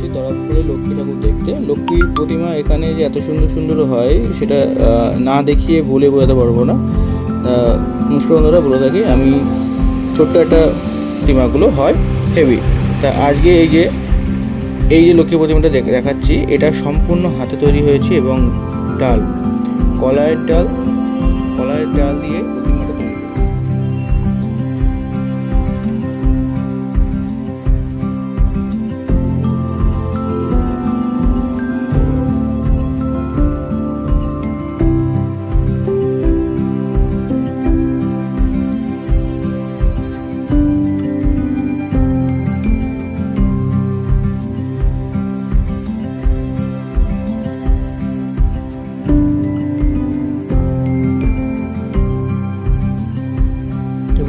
এসেছি তরাবপুরে লক্ষ্মী ঠাকুর দেখতে। লক্ষ্মী প্রতিমা এখানে যে এত সুন্দর সুন্দর হয় সেটা না দেখিয়ে বলে বোঝাতে পারবো না। নমস্কার বন্ধুরা, বলে থাকি আমি ছোট্ট একটা প্রতিমাগুলো হয় হেভি। তা আজকে এই যে লক্ষ্মী প্রতিমাটা দেখাচ্ছি, এটা সম্পূর্ণ হাতে তৈরি হয়েছে এবং ডাল, কলাইয়ের ডাল দিয়ে প্রতিমাটা তৈরি করেছে।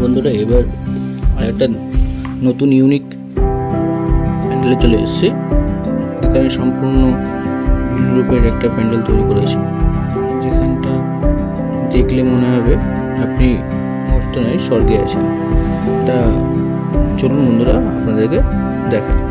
বন্ধুরা, এবার আরেকটা নতুন ইউনিক প্যান্ডেলে চলে এসেছে। এখানে সম্পূর্ণ ভিন্ন রূপের একটা প্যান্ডেল তৈরি করেছে, যেখানটা দেখলে মনে হবে আপনি মর্ত নয় স্বর্গে আছেন। তা চলুন বন্ধুরা, আপনাদেরকে দেখাই।